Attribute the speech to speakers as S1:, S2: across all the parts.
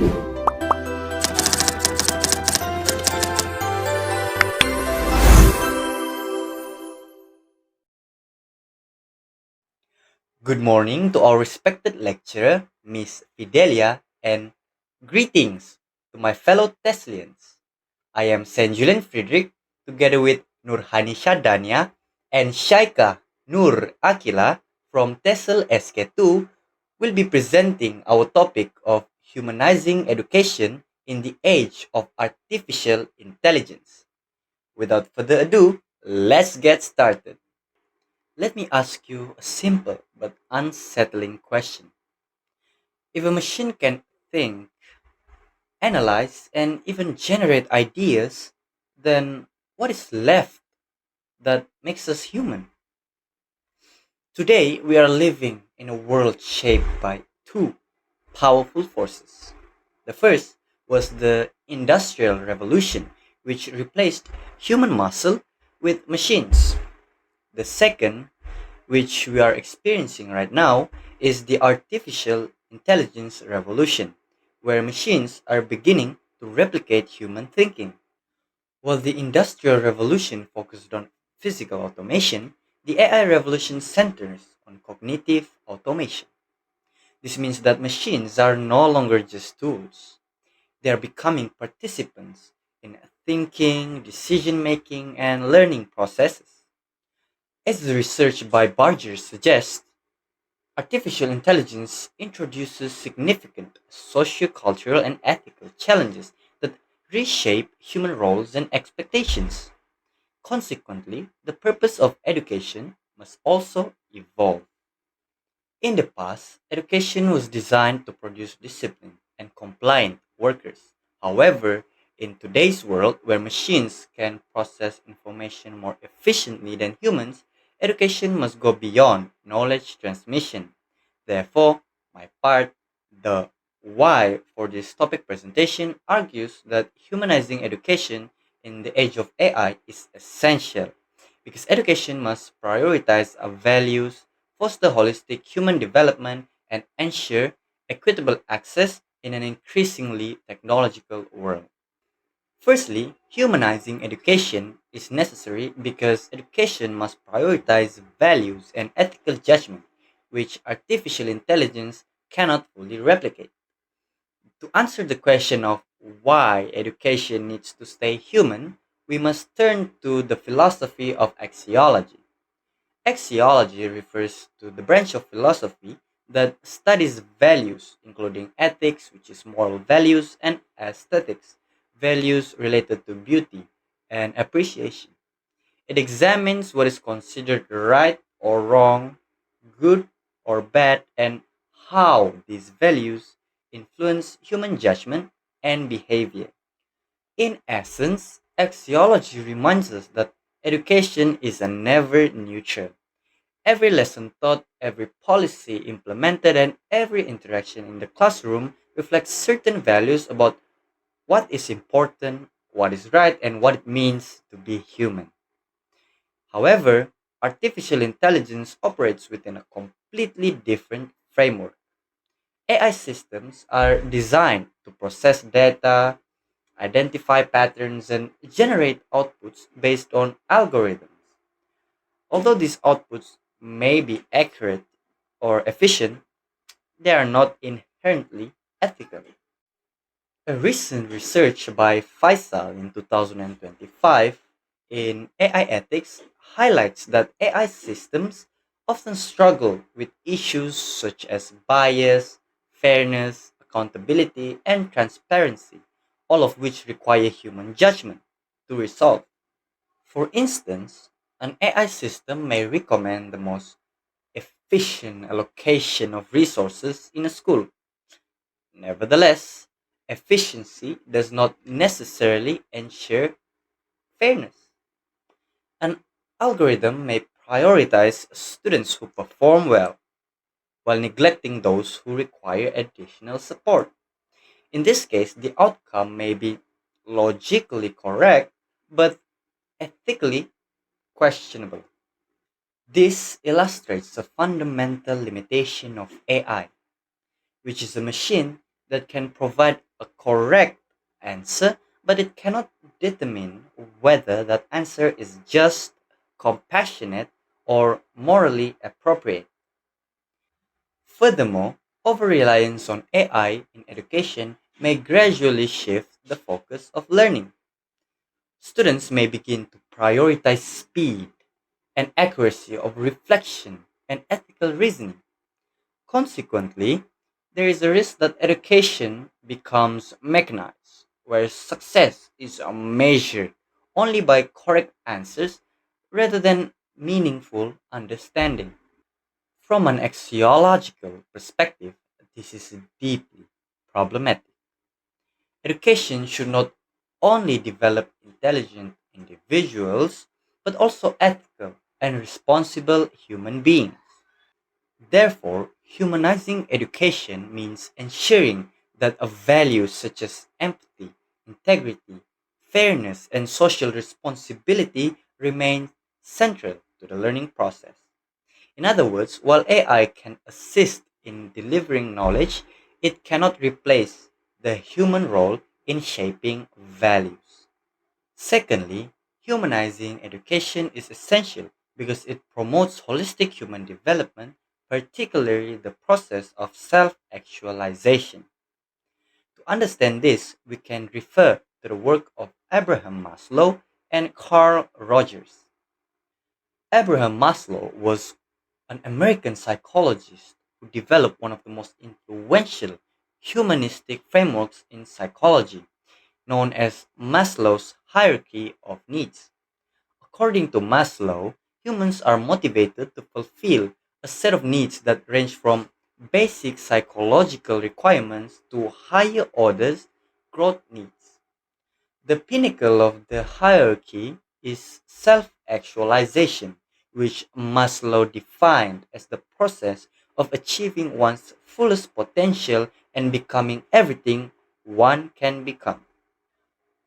S1: Good morning to our respected lecturer, Miss Fidelia, and greetings to my fellow Thessalians. I am Saint Julian Friedrich, together with Nurhani Shadania and Shaika Nur Akila from TESLSK2, will be presenting our topic of humanizing education in the age of artificial intelligence. Without further ado, let's get started. Let me ask you a simple but unsettling question. If a machine can think, analyze, and even generate ideas, then what is left that makes us human? Today, we are living in a world shaped by two powerful forces. The first was the Industrial Revolution, which replaced human muscle with machines. The second, which we are experiencing right now, is the artificial intelligence revolution, where machines are beginning to replicate human thinking. While the industrial revolution focused on physical automation, the AI revolution centers on cognitive automation. This means that machines are no longer just tools. They are becoming participants in thinking, decision making, and learning processes. As the research by Barger suggests, artificial intelligence introduces significant sociocultural and ethical challenges that reshape human roles and expectations. Consequently, the purpose of education must also evolve. In the past, education was designed to produce disciplined and compliant workers. However, in today's world, where machines can process information more efficiently than humans, education must go beyond knowledge transmission. Therefore, my part, the why for this topic presentation argues that humanizing education in the age of AI is essential because education must prioritize our values, foster holistic human development, and ensure equitable access in an increasingly technological world. Firstly, humanizing education is necessary because education must prioritize values and ethical judgment, which artificial intelligence cannot fully replicate. To answer the question of why education needs to stay human, we must turn to the philosophy of axiology. Axiology refers to the branch of philosophy that studies values, including ethics, which is moral values, and aesthetics, values related to beauty and appreciation. It examines what is considered right or wrong, good or bad, and how these values influence human judgment and behavior. In essence, axiology reminds us that education is a never neutral. Every lesson taught, every policy implemented, and every interaction in the classroom reflects certain values about what is important, what is right, and what it means to be human. However, artificial intelligence operates within a completely different framework. AI systems are designed to process data, identify patterns, and generate outputs based on algorithms. Although these outputs may be accurate or efficient, they are not inherently ethical. A recent research by Faisal in 2025 in AI ethics highlights that AI systems often struggle with issues such as bias, fairness, accountability, and transparency, all of which require human judgment to resolve. For instance, an AI system may recommend the most efficient allocation of resources in a school. Nevertheless, efficiency does not necessarily ensure fairness. An algorithm may prioritize students who perform well while neglecting those who require additional support. In this case, the outcome may be logically correct but ethically questionable. This illustrates a fundamental limitation of AI, which is a machine that can provide a correct answer, but it cannot determine whether that answer is just, compassionate, or morally appropriate. Furthermore, over reliance on AI in education may gradually shift the focus of learning. Students may begin to prioritize speed and accuracy of reflection and ethical reasoning. Consequently, there is a risk that education becomes mechanized, where success is measured only by correct answers rather than meaningful understanding. From an axiological perspective, this is deeply problematic. Education should not only develop intelligent individuals, but also ethical and responsible human beings. Therefore, humanizing education means ensuring that a values such as empathy, integrity, fairness, and social responsibility remain central to the learning process. In other words, while AI can assist in delivering knowledge, it cannot replace the human role in shaping values. Secondly, humanizing education is essential because it promotes holistic human development, particularly the process of self actualization. To understand this, we can refer to the work of Abraham Maslow and Carl Rogers. Abraham Maslow was an American psychologist who developed one of the most influential humanistic frameworks in psychology, known as Maslow's hierarchy of needs. According to Maslow, humans are motivated to fulfill a set of needs that range from basic psychological requirements to higher orders growth needs. The pinnacle of the hierarchy is self actualization, which Maslow defined as the process of achieving one's fullest potential and becoming everything one can become.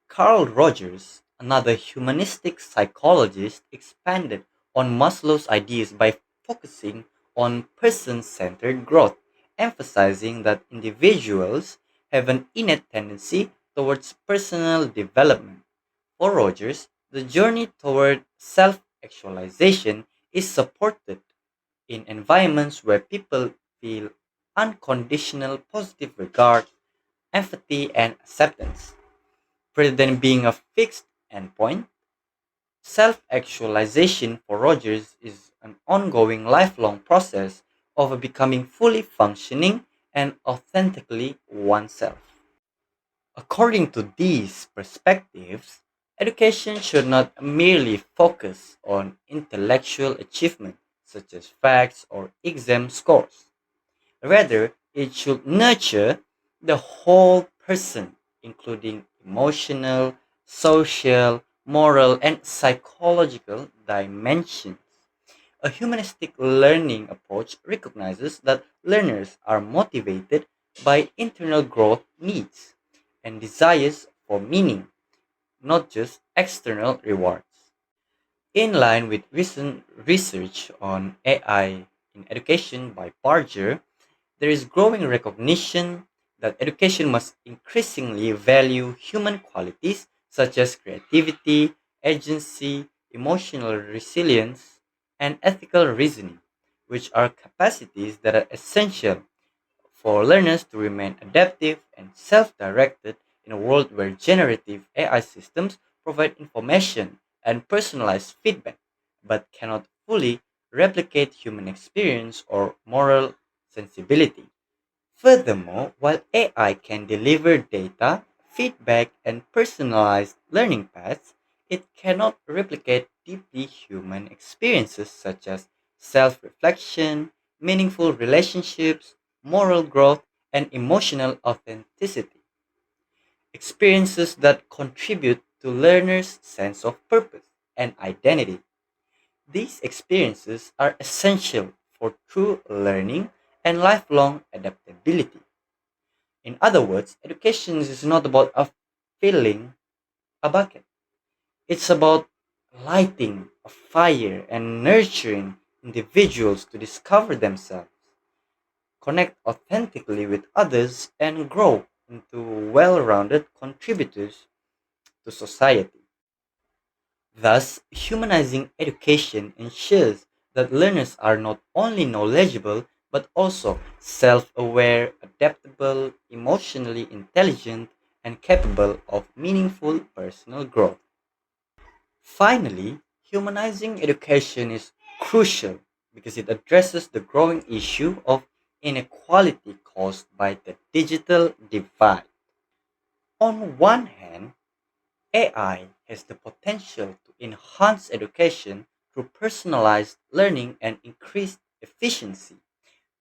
S1: Carl Rogers, another humanistic psychologist, expanded on Maslow's ideas by focusing on person centered growth, emphasizing that individuals have an innate tendency towards personal development. For Rogers, the journey toward self actualization is supported in environments where people feel unconditional positive regard, empathy, and acceptance. Rather than being a fixed endpoint, self actualization for Rogers is an ongoing lifelong process of becoming fully functioning and authentically oneself. According to these perspectives, education should not merely focus on intellectual achievement, such as facts or exam scores. Rather, it should nurture the whole person, including emotional, social, moral, and psychological dimensions. A humanistic learning approach recognizes that learners are motivated by internal growth needs and desires for meaning, not just external rewards. In line with recent research on AI in education by Barger, there is growing recognition that education must increasingly value human qualities such as creativity, agency, emotional resilience, and ethical reasoning, which are capacities that are essential for learners to remain adaptive and self directed in a world where generative AI systems provide information and personalized feedback, but cannot fully replicate human experience or moral sensibility. Furthermore, while AI can deliver data, feedback, and personalized learning paths, it cannot replicate deeply human experiences such as self reflection, meaningful relationships, moral growth, and emotional authenticity. Experiences that contribute to learners' sense of purpose and identity. These experiences are essential for true learning and lifelong adaptability. In other words, education is not about filling a bucket. It's about lighting a fire and nurturing individuals to discover themselves, connect authentically with others, and grow into well rounded contributors to society. Thus, humanizing education ensures that learners are not only knowledgeable but also self aware, adaptable, emotionally intelligent, and capable of meaningful personal growth. Finally, humanizing education is crucial because it addresses the growing issue of inequality caused by the digital divide. On one hand, AI has the potential to enhance education through personalized learning and increased efficiency,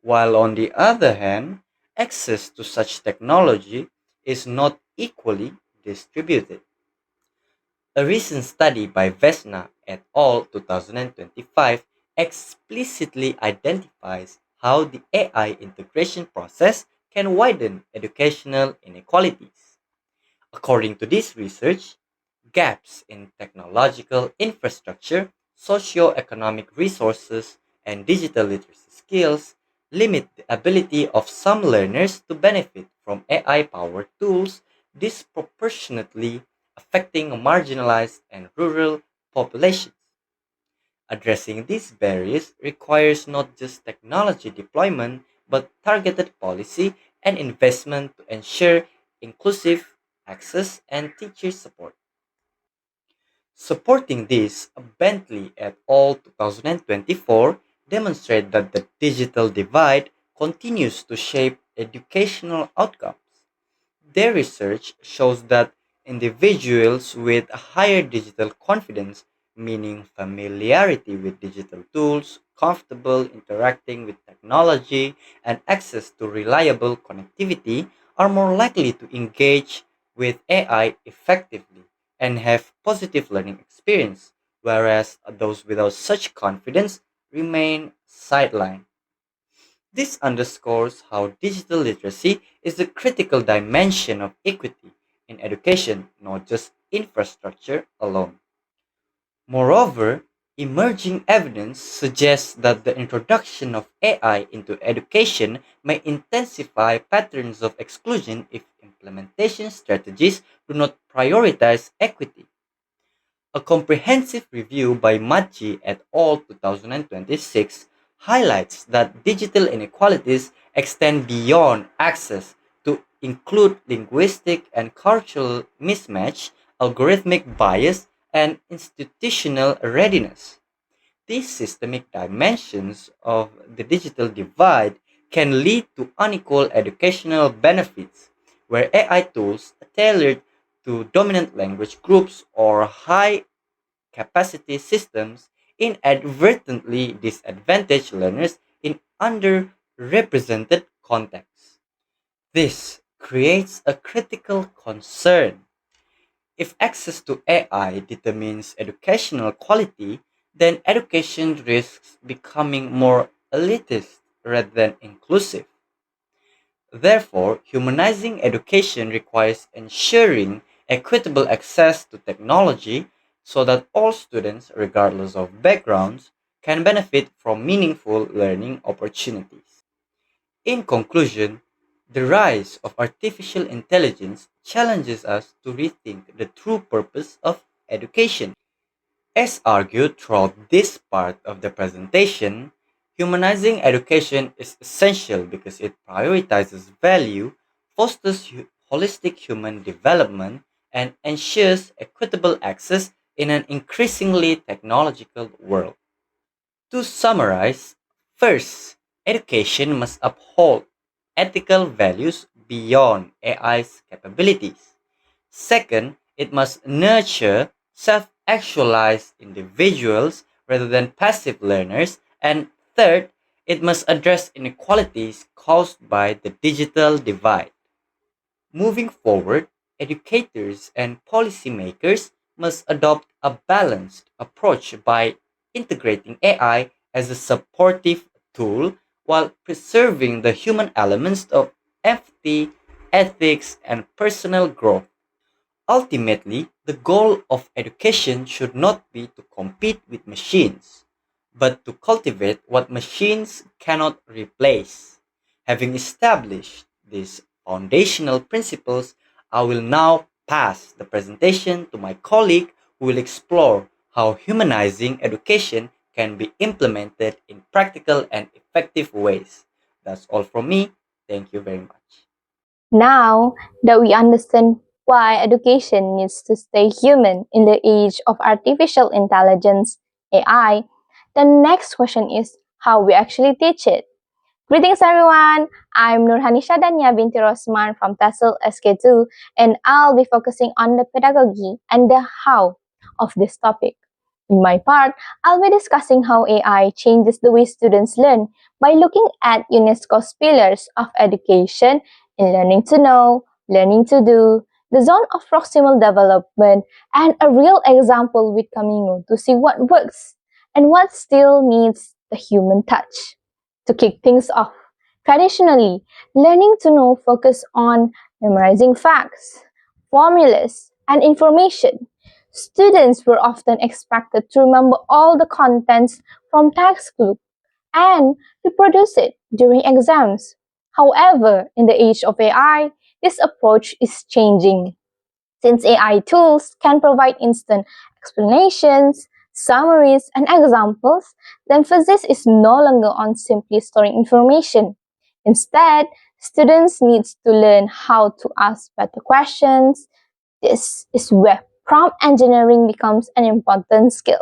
S1: while on the other hand, access to such technology is not equally distributed. A recent study by Vesna et al. 2025 explicitly identifies how the AI integration process can widen educational inequalities. According to this research, gaps in technological infrastructure, socioeconomic resources, and digital literacy skills limit the ability of some learners to benefit from AI powered tools, disproportionately affecting marginalized and rural populations. Addressing these barriers requires not just technology deployment, but targeted policy and investment to ensure inclusive access and teacher support. Supporting this, Bentley et al. 2024 demonstrate that the digital divide continues to shape educational outcomes. Their research shows that individuals with higher digital confidence, meaning familiarity with digital tools, comfortable interacting with technology, and access to reliable connectivity, are more likely to engage with AI effectively and have positive learning experience, whereas those without such confidence remain sidelined. This underscores how digital literacy is a critical dimension of equity in education, not just infrastructure alone. Moreover, emerging evidence suggests that the introduction of AI into education may intensify patterns of exclusion if implementation strategies do not prioritize equity. A comprehensive review by Maggi et al. 2026 highlights that digital inequalities extend beyond access to include linguistic and cultural mismatch, algorithmic bias, and institutional readiness. These systemic dimensions of the digital divide can lead to unequal educational benefits, where AI tools tailored to dominant language groups or high capacity systems inadvertently disadvantage learners in underrepresented contexts. This creates a critical concern. If access to AI determines educational quality, then education risks becoming more elitist rather than inclusive. Therefore, humanizing education requires ensuring equitable access to technology so that all students, regardless of backgrounds, can benefit from meaningful learning opportunities. In conclusion, the rise of artificial intelligence challenges us to rethink the true purpose of education. As argued throughout this part of the presentation, humanizing education is essential because it prioritizes value, fosters holistic human development, and ensures equitable access in an increasingly technological world. To summarize, first, education must uphold ethical values beyond AI's capabilities. Second, it must nurture self actualized individuals rather than passive learners. And third, it must address inequalities caused by the digital divide. Moving forward, educators and policymakers must adopt a balanced approach by integrating AI as a supportive tool while preserving the human elements of empathy, ethics, and personal growth. Ultimately, the goal of education should not be to compete with machines, but to cultivate what machines cannot replace. Having established this foundational principles, I will now pass the presentation to my colleague who will explore how humanizing education can be implemented in practical and effective ways. That's all from me. Thank you very much.
S2: Now that we understand why education needs to stay human in the age of artificial intelligence, AI, the next question is how we actually teach it. Greetings everyone, I'm Nurhanisha Dania binti Rosman from TESLSK2 and I'll be focusing on the pedagogy and the how of this topic. In my part, I'll be discussing how AI changes the way students learn by looking at UNESCO's pillars of education in learning to know, learning to do, the zone of proximal development, and a real example with Camino to see what works and what still needs the human touch. To kick things off, traditionally, learning to know focus on memorizing facts, formulas, and information. Students were often expected to remember all the contents from textbook and reproduce it during exams. However, in the age of AI, this approach is changing. Since AI tools can provide instant explanations, summaries, and examples, the emphasis is no longer on simply storing information. Instead, students need to learn how to ask better questions. This is where prompt engineering becomes an important skill.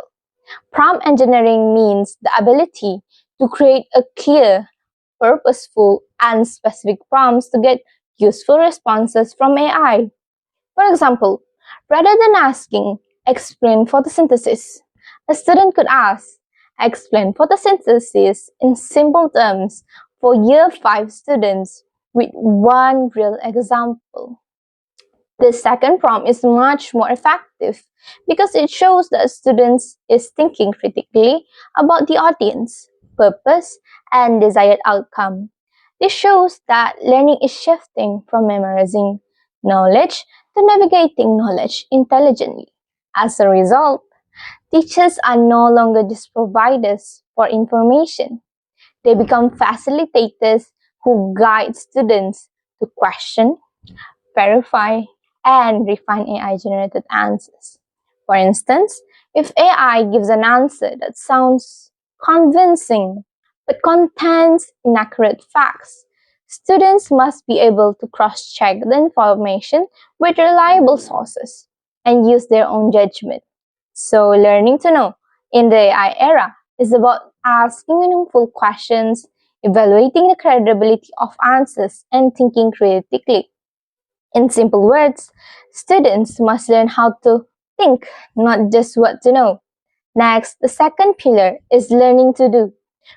S2: Prompt engineering means the ability to create a clear, purposeful, and specific prompts to get useful responses from AI. For example, rather than asking, explain photosynthesis, a student could ask, explain photosynthesis in simple terms for Year 5 students with one real example. The second prompt is much more effective because it shows that students is thinking critically about the audience, purpose, and desired outcome. This shows that learning is shifting from memorizing knowledge to navigating knowledge intelligently. As a result, teachers are no longer just providers for information. They become facilitators who guide students to question, verify, and refine AI generated answers. For instance, if AI gives an answer that sounds convincing but contains inaccurate facts, students must be able to cross check the information with reliable sources and use their own judgment. So, learning to know in the AI era is about asking meaningful questions, evaluating the credibility of answers, and thinking critically. In simple words, students must learn how to think, not just what to know. Next, the second pillar is learning to do,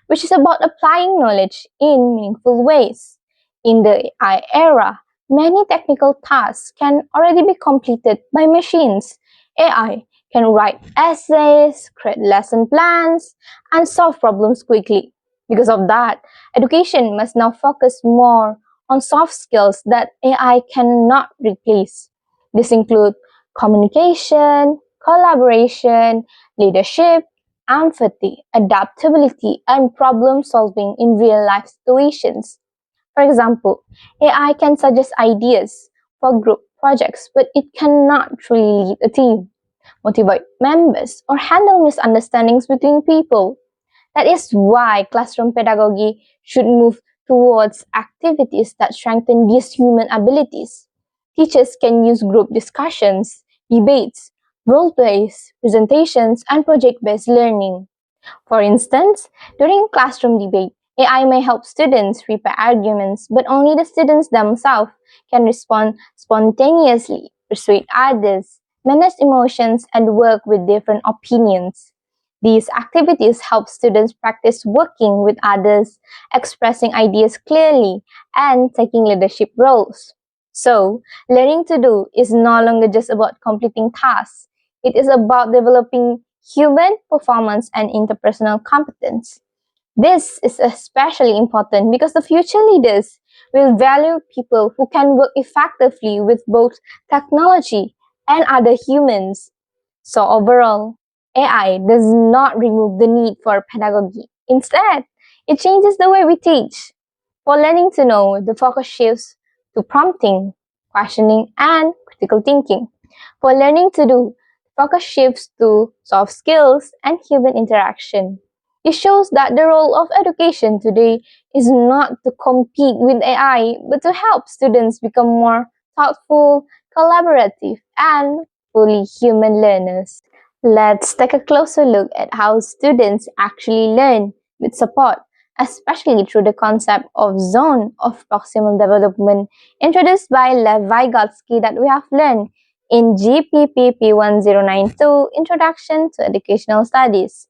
S2: which is about applying knowledge in meaningful ways. In the AI era, many technical tasks can already be completed by machines. AI can write essays, create lesson plans, and solve problems quickly. Because of that, education must now focus more on soft skills that AI cannot replace. This include communication, collaboration, leadership, empathy, adaptability, and problem solving in real life situations. For example, AI can suggest ideas for group projects, but it cannot truly lead a team, motivate members, or handle misunderstandings between people. That is why classroom pedagogy should move towards activities that strengthen these human abilities. Teachers can use group discussions, debates, role plays, presentations, and project based learning. For instance, during classroom debate, AI may help students prepare arguments, but only the students themselves can respond spontaneously, persuade others, manage emotions, and work with different opinions. These activities help students practice working with others, expressing ideas clearly, and taking leadership roles. So, learning to do is no longer just about completing tasks. It is about developing human performance and interpersonal competence. This is especially important because the future leaders will value people who can work effectively with both technology and other humans. So overall, AI does not remove the need for pedagogy. Instead, it changes the way we teach. For learning to know, the focus shifts to prompting, questioning, and critical thinking. For learning to do, focus shifts to soft skills and human interaction. It shows that the role of education today is not to compete with AI, but to help students become more thoughtful, collaborative, and fully human learners. Let's take a closer look at how students actually learn with support, especially through the concept of zone of proximal development introduced by Lev Vygotsky that we have learned in GPPP 1092 Introduction to Educational Studies.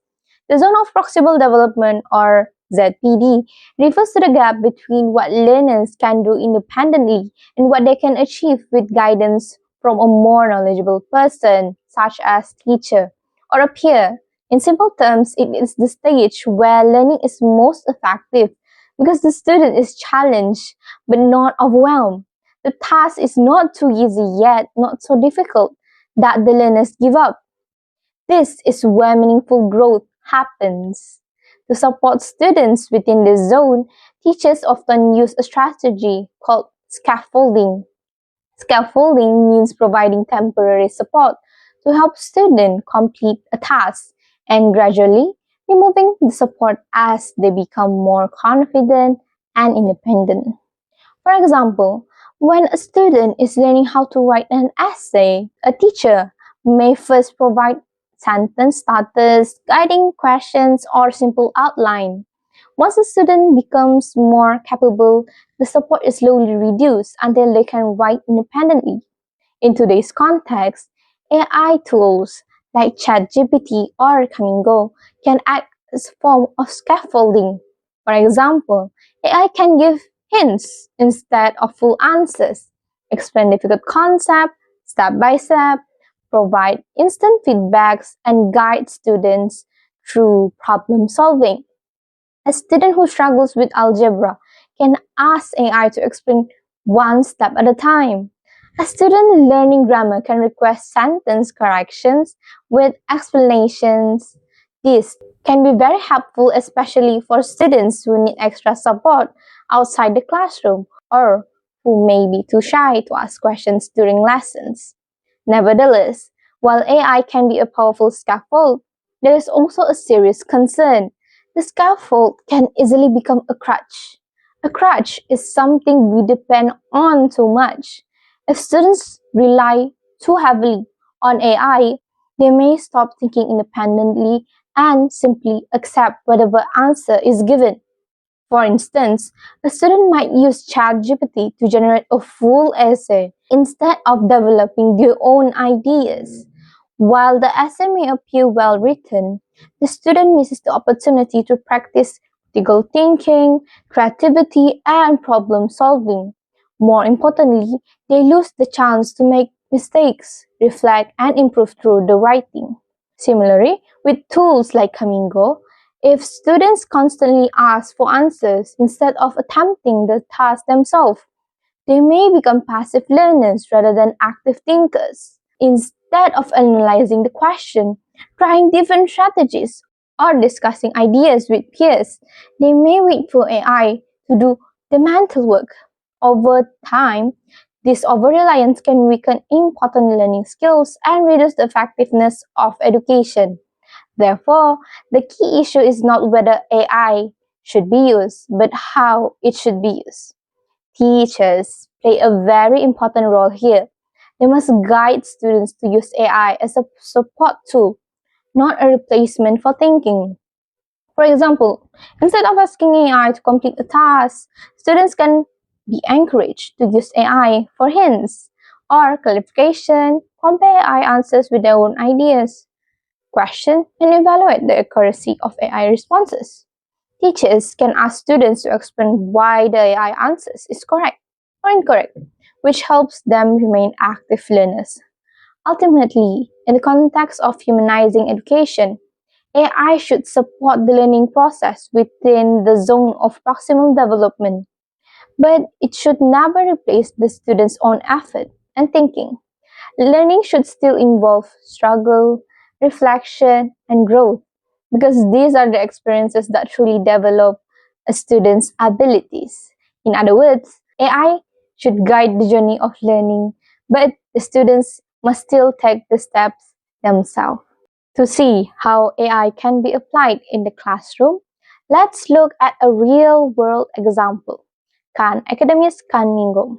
S2: The zone of proximal development, or ZPD, refers to the gap between what learners can do independently and what they can achieve with guidance from a more knowledgeable person, such as teacher or a peer. In simple terms, it is the stage where learning is most effective because the student is challenged but not overwhelmed. The task is not too easy yet not so difficult that the learners give up. This is where meaningful growth happens. To support students within this zone, teachers often use a strategy called scaffolding. Scaffolding means providing temporary support to help students complete a task and gradually removing the support as they become more confident and independent. For example, when a student is learning how to write an essay, a teacher may first provide sentence starters, guiding questions, or simple outline. Once the student becomes more capable, the support is slowly reduced until they can write independently. In today's context, AI tools like ChatGPT or Kamingo can act as a form of scaffolding. For example, AI can give hints instead of full answers, explain difficult concepts step by step, provide instant feedbacks, and guide students through problem solving. A student who struggles with algebra can ask AI to explain one step at a time. A student learning grammar can request sentence corrections with explanations. This can be very helpful, especially for students who need extra support outside the classroom or who may be too shy to ask questions during lessons. Nevertheless, while AI can be a powerful scaffold, there is also a serious concern. The scaffold can easily become a crutch. A crutch is something we depend on too much. If students rely too heavily on AI, they may stop thinking independently and simply accept whatever answer is given. For instance, a student might use ChatGPT to generate a full essay instead of developing their own ideas. While the essay may appear well written, the student misses the opportunity to practice critical thinking, creativity, and problem solving. More importantly, they lose the chance to make mistakes, reflect, and improve through the writing. Similarly, with tools like Kamingo, if students constantly ask for answers instead of attempting the task themselves, they may become passive learners rather than active thinkers. Instead of analyzing the question, trying different strategies, or discussing ideas with peers, they may wait for AI to do the mental work. Over time, this over-reliance can weaken important learning skills and reduce the effectiveness of education. Therefore, the key issue is not whether AI should be used, but how it should be used. Teachers play a very important role here. They must guide students to use AI as a support tool, not a replacement for thinking. For example, instead of asking AI to complete a task, students can be encouraged to use AI for hints or clarification, compare AI answers with their own ideas, question and evaluate the accuracy of AI responses. Teachers can ask students to explain why the AI answers is correct or incorrect, which helps them remain active learners. Ultimately, in the context of humanizing education, AI should support the learning process within the zone of proximal development, but it should never replace the student's own effort and thinking. Learning should still involve struggle, reflection, and growth because these are the experiences that truly develop a student's abilities. In other words, AI should guide the journey of learning, but the students must still take the steps themselves. To see how AI can be applied in the classroom, let's look at a real-world example. Khan Academy's Kanmingo.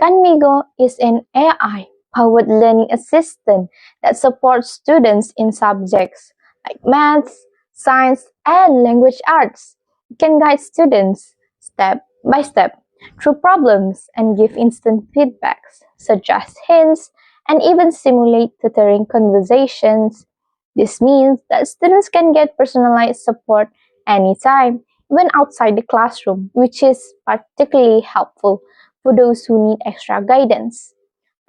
S2: Kanmigo is an AI-powered learning assistant that supports students in subjects like maths, science, and language arts. It can guide students step by step through problems and give instant feedbacks, such as hints, and even simulate tutoring conversations. This means that students can get personalized support anytime, even outside the classroom, which is particularly helpful for those who need extra guidance.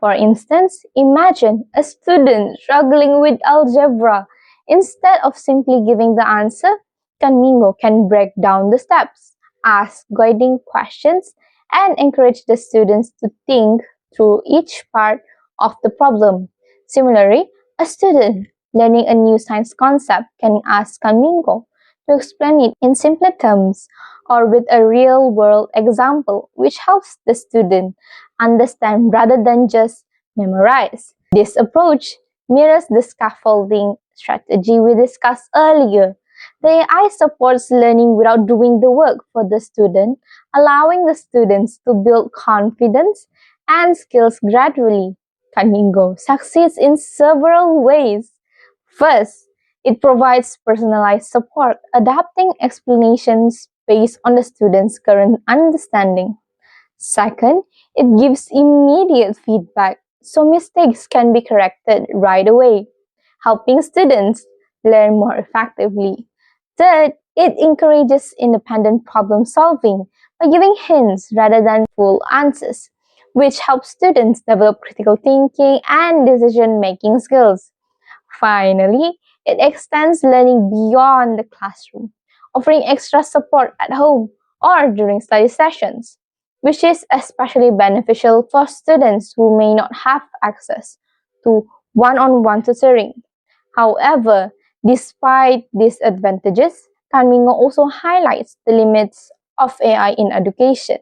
S2: For instance, imagine a student struggling with algebra. Instead of simply giving the answer, Kanmingo can break down the steps, ask guiding questions, and encourage the students to think through each part of the problem. Similarly, a student learning a new science concept can ask Kanmingo to explain it in simpler terms or with a real world example, which helps the student understand rather than just memorize. This approach mirrors the scaffolding strategy we discussed earlier. The AI supports learning without doing the work for the student, allowing the students to build confidence and skills gradually. Kaningo succeeds in several ways. First, it provides personalized support, adapting explanations based on the student's current understanding. Second, it gives immediate feedback so mistakes can be corrected right away, helping students learn more effectively. Third, it encourages independent problem solving by giving hints rather than full answers, which helps students develop critical thinking and decision making skills. Finally, it extends learning beyond the classroom, offering extra support at home or during study sessions, which is especially beneficial for students who may not have access to one on one tutoring. However, despite these advantages, Kanmingo also highlights the limits of AI in education.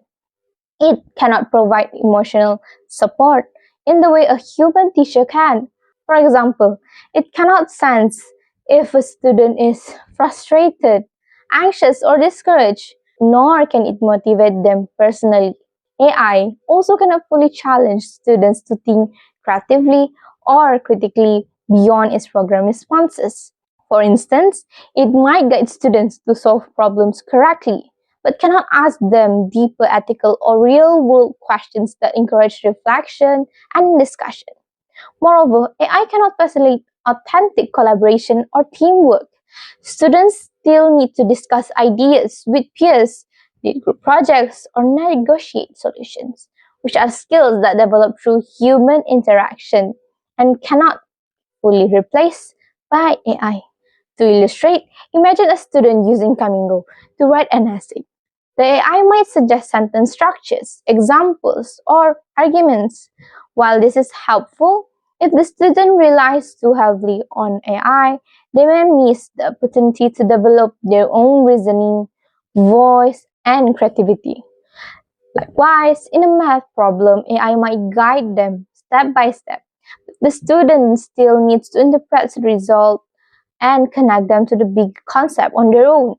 S2: It cannot provide emotional support in the way a human teacher can. For example, it cannot sense if a student is frustrated, anxious, or discouraged, nor can it motivate them personally. AI also cannot fully challenge students to think creatively or critically beyond its program responses. For instance, it might guide students to solve problems correctly, but cannot ask them deeper ethical or real world questions that encourage reflection and discussion. Moreover, AI cannot facilitate authentic collaboration or teamwork. Students still need to discuss ideas with peers, lead group projects, or negotiate solutions, which are skills that develop through human interaction and cannot fully replaced by AI. To illustrate, imagine a student using Kamingo to write an essay. The AI might suggest sentence structures, examples, or arguments. While this is helpful, if the student relies too heavily on AI, they may miss the opportunity to develop their own reasoning, voice, and creativity. Likewise, in a math problem, AI might guide them step by step. The student still needs to interpret the result and connect them to the big concept on their own.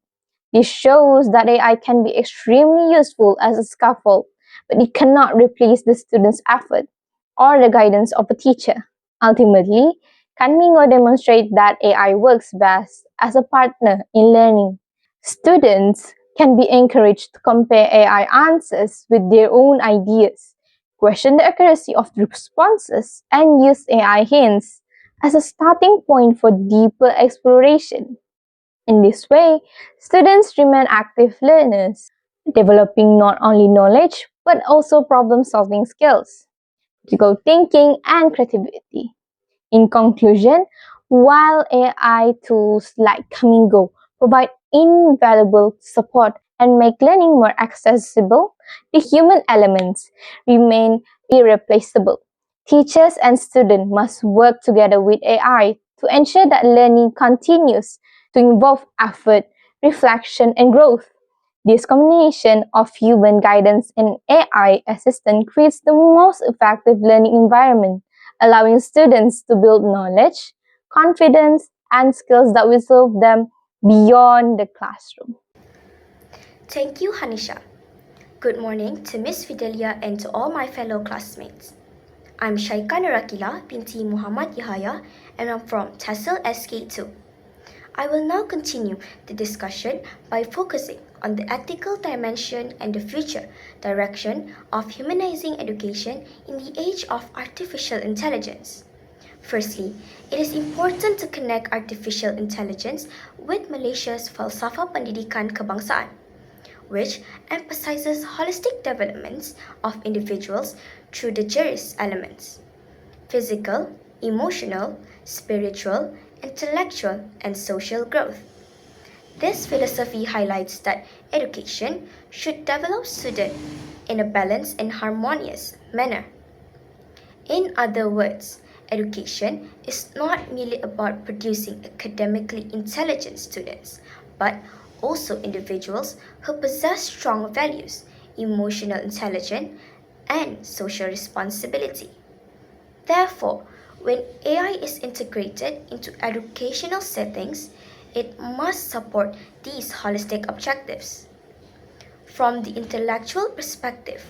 S2: This shows that AI can be extremely useful as a scaffold, but it cannot replace the student's effort or the guidance of a teacher. Ultimately, Kanmingo demonstrates that AI works best as a partner in learning. Students can be encouraged to compare AI answers with their own ideas, question the accuracy of the responses, and use AI hints as a starting point for deeper exploration. In this way, students remain active learners, developing not only knowledge but also problem solving skills, critical thinking, and creativity. In conclusion, while AI tools like Kamingo provide invaluable support and make learning more accessible, the human elements remain irreplaceable. Teachers and students must work together with AI to ensure that learning continues to involve effort, reflection, and growth. This combination of human guidance and AI assistant creates the most effective learning environment, allowing students to build knowledge, confidence, and skills that will serve them beyond the classroom.
S3: Thank you, Hanisha. Good morning to Miss Fidelia and to all my fellow classmates. I'm Shaika Narakila binti Muhammad Yahaya and I'm from TESLSK2. I will now continue the discussion by focusing on the ethical dimension and the future direction of humanizing education in the age of artificial intelligence. Firstly, it is important to connect artificial intelligence with Malaysia's Falsafah Pendidikan Kebangsaan, which emphasizes holistic developments of individuals through the JERIS elements: physical, emotional, spiritual, intellectual, and social growth. This philosophy highlights that education should develop students in a balanced and harmonious manner. In other words, education is not merely about producing academically intelligent students, but also individuals who possess strong values, emotional intelligence, and social responsibility. Therefore, when AI is integrated into educational settings, it must support these holistic objectives. From the intellectual perspective,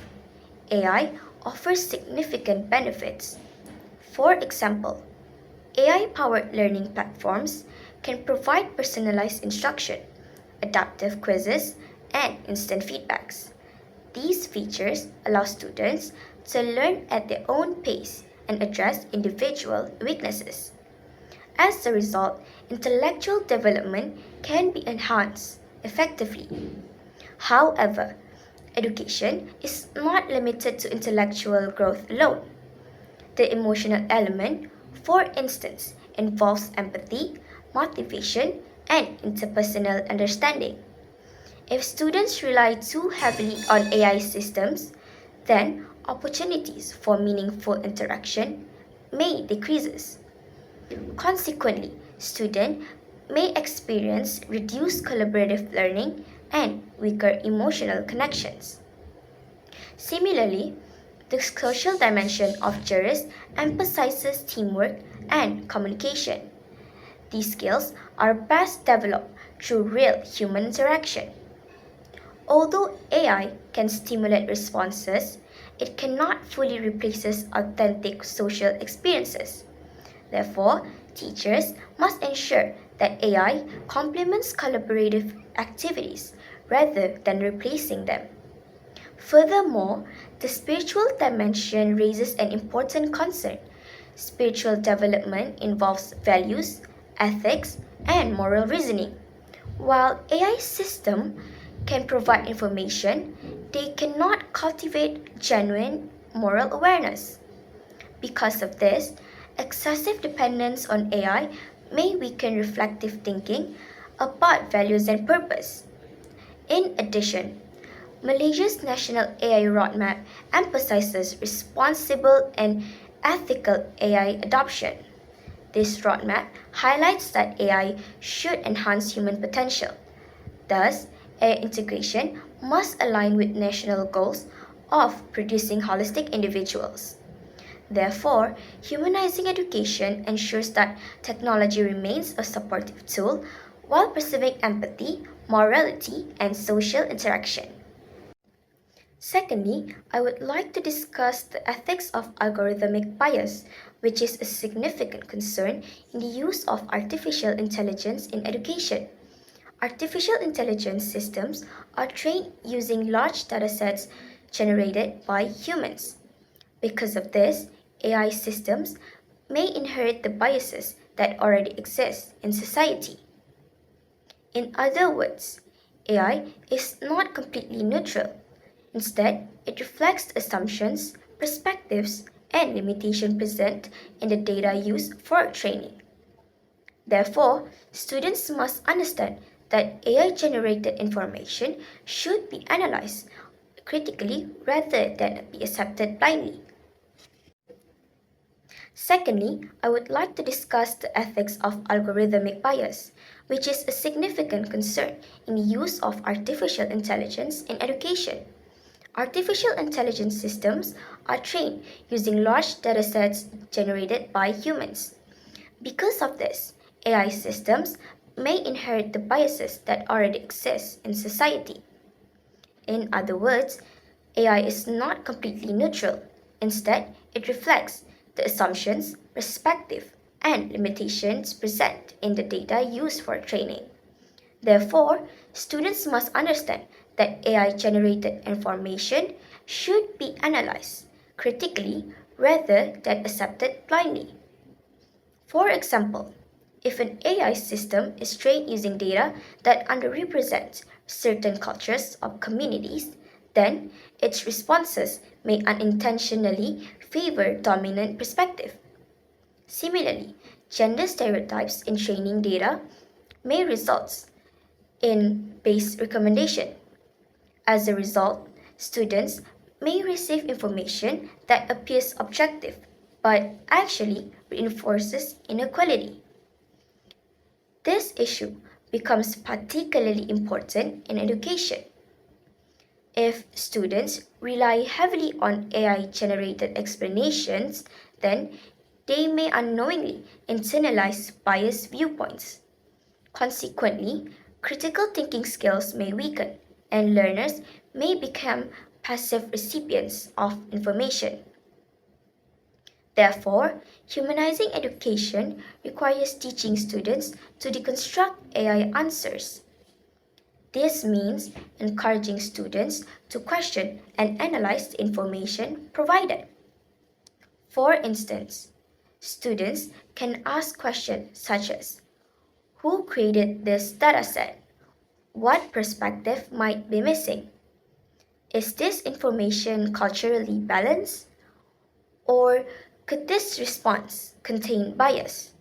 S3: AI offers significant benefits. For example, AI powered learning platforms can provide personalized instruction, adaptive quizzes, and instant feedbacks. These features allow students to learn at their own pace and address individual weaknesses. As a result, intellectual development can be enhanced effectively. However, education is not limited to intellectual growth alone. The emotional element, for instance, involves empathy, motivation, and interpersonal understanding. If students rely too heavily on AI systems, then opportunities for meaningful interaction may decrease. Consequently, students may experience reduced collaborative learning and weaker emotional connections. Similarly, the social dimension of juris emphasizes teamwork and communication. These skills are best developed through real human interaction. Although AI can stimulate responses, it cannot fully replace authentic social experiences. Therefore, teachers must ensure that AI complements collaborative activities rather than replacing them. Furthermore, the spiritual dimension raises an important concern. Spiritual development involves values, ethics, and moral reasoning. While AI systems can provide information, they cannot cultivate genuine moral awareness. Because of this, excessive dependence on AI may weaken reflective thinking about values and purpose. In addition, Malaysia's national AI roadmap emphasizes responsible and ethical AI adoption. This roadmap highlights that AI should enhance human potential. Thus, AI integration must align with national goals of producing holistic individuals. Therefore, humanizing education ensures that technology remains a supportive tool while preserving empathy, morality, and social interaction. Secondly, I would like to discuss the ethics of algorithmic bias, which is a significant concern in the use of artificial intelligence in education. Artificial intelligence systems are trained using large datasets generated by humans. Because of this, AI systems may inherit the biases that already exist in society. In other words, AI is not completely neutral. Instead, it reflects assumptions, perspectives, and limitations present in the data used for training. Therefore, students must understand that AI generated information should be analyzed critically rather than be accepted blindly. Secondly, I would like to discuss the ethics of algorithmic bias, which is a significant concern in the use of artificial intelligence in education. Artificial intelligence systems are trained using large datasets generated by humans. Because of this, AI systems may inherit the biases that already exist in society. In other words, AI is not completely neutral. Instead, it reflects the assumptions, perspective, and limitations present in the data used for training. Therefore, students must understand that AI generated information should be analyzed critically rather than accepted blindly. For example, if an AI system is trained using data that underrepresents certain cultures or communities, then its responses may unintentionally favor dominant perspective. Similarly, gender stereotypes in training data may result in base recommendation. As a result, students may receive information that appears objective but actually reinforces inequality. This issue becomes particularly important in education. If students rely heavily on AI generated explanations, then they may unknowingly internalize biased viewpoints. Consequently, critical thinking skills may weaken, and learners may become passive recipients of information. Therefore, humanizing education requires teaching students to deconstruct AI answers. This means encouraging students to question and analyze the information provided. For instance, students can ask questions such as: who created this dataset? What perspective might be missing? Is this information culturally balanced? Or could this response contain bias?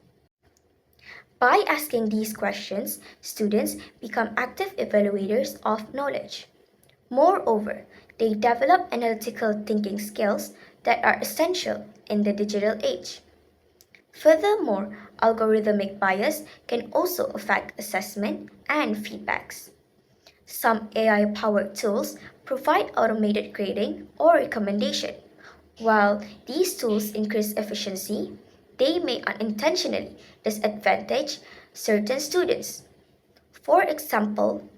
S3: By asking these questions, students become active evaluators of knowledge. Moreover, they develop analytical thinking skills that are essential in the digital age. Furthermore, algorithmic bias can also affect assessment and feedbacks. Some AI powered tools provide automated grading or recommendation. While these tools increase efficiency, they may unintentionally disadvantage certain students. For example,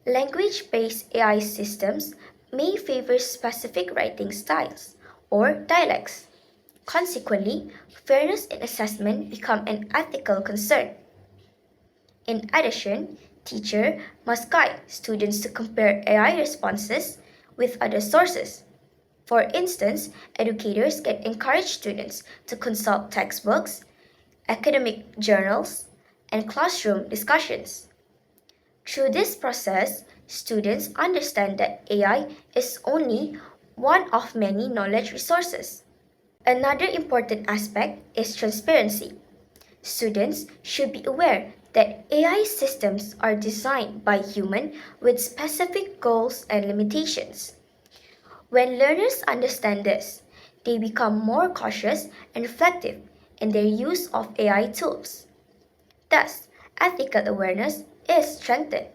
S3: language based AI systems may favor specific writing styles or dialects. Consequently, fairness in assessment becomes an ethical concern. In addition, teachers must guide students to compare AI responses with other sources. For instance, educators can encourage students to consult textbooks, academic journals, and classroom discussions. Through this process, students understand that AI is only one of many knowledge resources. Another important aspect is transparency. Students should be aware that AI systems are designed by humans with specific goals and limitations. When learners understand this, they become more cautious and reflective in their use of AI tools. Thus, ethical awareness is strengthened.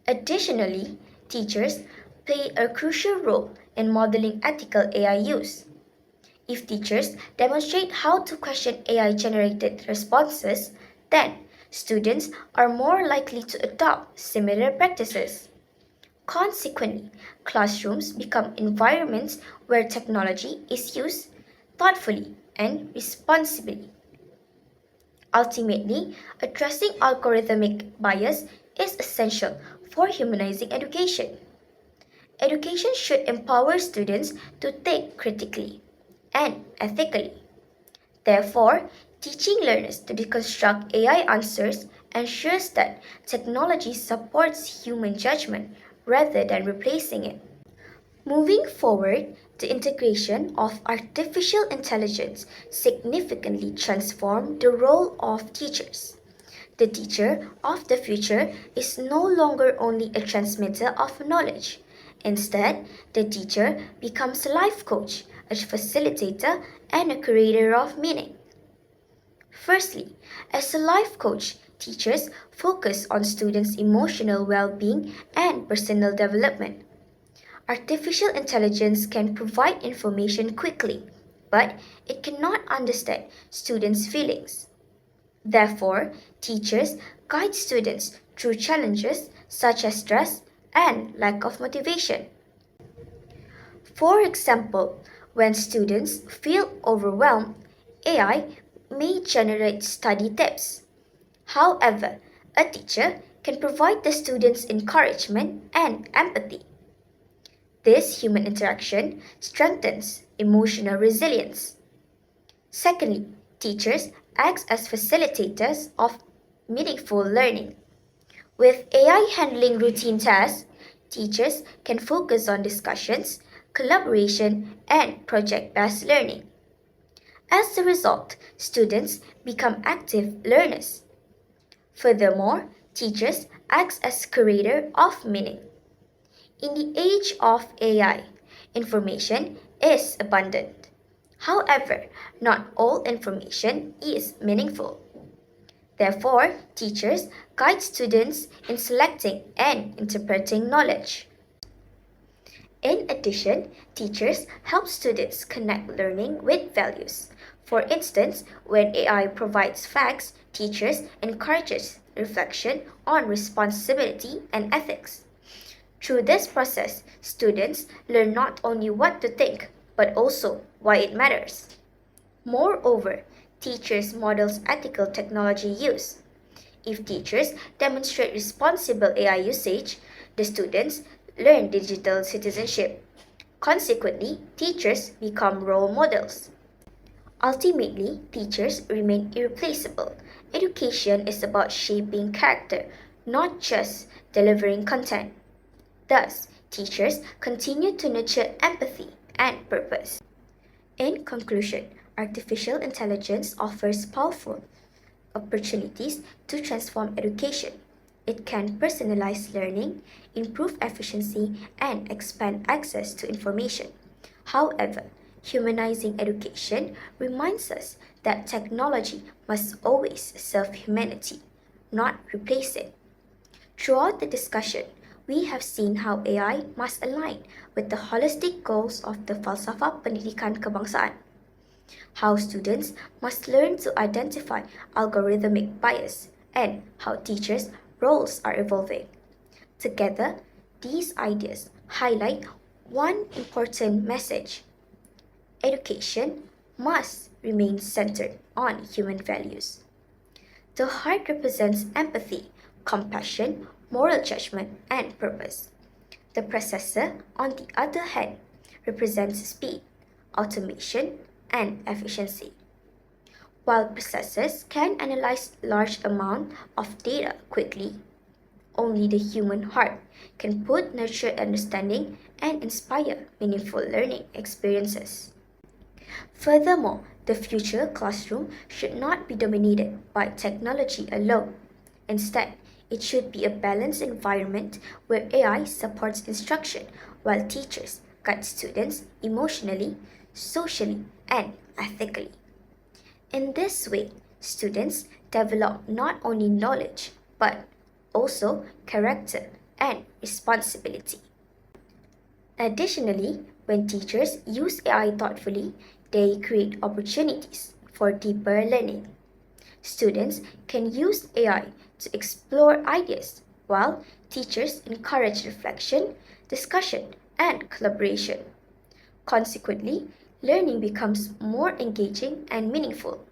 S3: Additionally, teachers play a crucial role in modeling ethical AI use. If teachers demonstrate how to question AI generated responses, then students are more likely to adopt similar practices. Consequently, classrooms become environments where technology is used thoughtfully and responsibly. Ultimately, addressing algorithmic bias is essential for humanizing education. Education should empower students to think critically and ethically. Therefore, teaching learners to deconstruct AI answers ensures that technology supports human judgment rather than replacing it. Moving forward, the integration of artificial intelligence significantly transformed the role of teachers. The teacher of the future is no longer only a transmitter of knowledge. Instead, the teacher becomes a life coach, a facilitator, and a creator of meaning. Firstly, as a life coach, teachers focus on students' emotional well being and personal development. Artificial intelligence can provide information quickly, but it cannot understand students' feelings. Therefore, teachers guide students through challenges such as stress and lack of motivation. For example, when students feel overwhelmed, AI may generate study tips. However, a teacher can provide the students encouragement and empathy. This human interaction strengthens emotional resilience. Secondly, teachers act as facilitators of meaningful learning. With AI handling routine tasks, teachers can focus on discussions, collaboration, and project based learning. As a result, students become active learners. Furthermore, teachers act as curator of meaning. In the age of AI, information is abundant. However, not all information is meaningful. Therefore, teachers guide students in selecting and interpreting knowledge. In addition, teachers help students connect learning with values. For instance, when AI provides facts, teachers encourages reflection on responsibility and ethics. Through this process, students learn not only what to think, but also why it matters. Moreover, teachers models ethical technology use. If teachers demonstrate responsible AI usage, the students learn digital citizenship. Consequently, teachers become role models. Ultimately, teachers remain irreplaceable. Education is about shaping character, not just delivering content. Thus, teachers continue to nurture empathy and purpose. In conclusion, artificial intelligence offers powerful opportunities to transform education. It can personalize learning, improve efficiency, and expand access to information. However, humanizing education reminds us that technology must always serve humanity, not replace it. Throughout the discussion, we have seen how AI must align with the holistic goals of the Falsafah Pendidikan Kebangsaan, how students must learn to identify algorithmic bias, and how teachers' roles are evolving. Together, these ideas highlight one important message: education must remain centered on human values. The heart represents empathy, compassion, moral judgment, and purpose. The processor, on the other hand, represents speed, automation, and efficiency. While processors can analyze large amounts of data quickly, only the human heart can put nurture understanding and inspire meaningful learning experiences. Furthermore, the future classroom should not be dominated by technology alone. Instead, it should be a balanced environment where AI supports instruction while teachers guide students emotionally, socially, and ethically. In this way, students develop not only knowledge but also character and responsibility. Additionally, when teachers use AI thoughtfully, they create opportunities for deeper learning. Students can use AI to explore ideas, while teachers encourage reflection, discussion, and collaboration. Consequently, learning becomes more engaging and meaningful.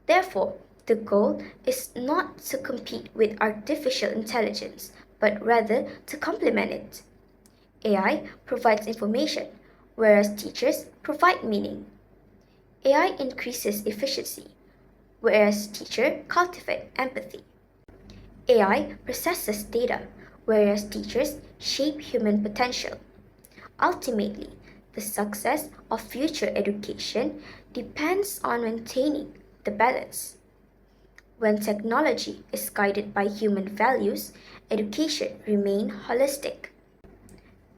S3: Therefore, the goal is not to compete with artificial intelligence, but rather to complement it. AI provides information, whereas teachers provide meaning. AI increases efficiency, whereas teachers cultivate empathy. AI processes data, whereas teachers shape human potential. Ultimately, the success of future education depends on maintaining the balance. When technology is guided by human values, education remains holistic.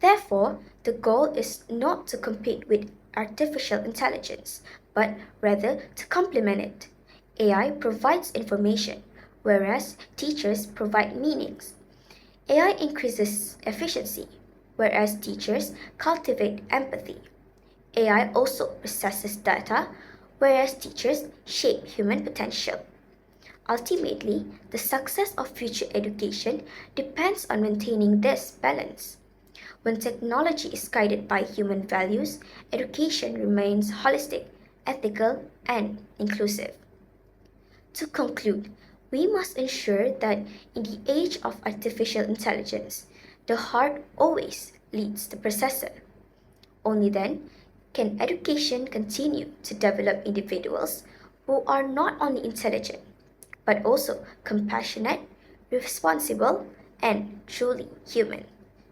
S3: Therefore, the goal is not to compete with artificial intelligence, but rather to complement it. AI provides information, whereas teachers provide meanings. AI increases efficiency, whereas teachers cultivate empathy. AI also processes data, whereas teachers shape human potential. Ultimately, the success of future education depends on maintaining this balance. When technology is guided by human values, education remains holistic, ethical, and inclusive. To conclude, we must ensure that in the age of artificial intelligence, the heart always leads the processor. Only then can education continue to develop individuals who are not only intelligent but also compassionate, responsible, and truly human.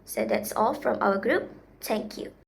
S3: So that's all from our group. Thank you.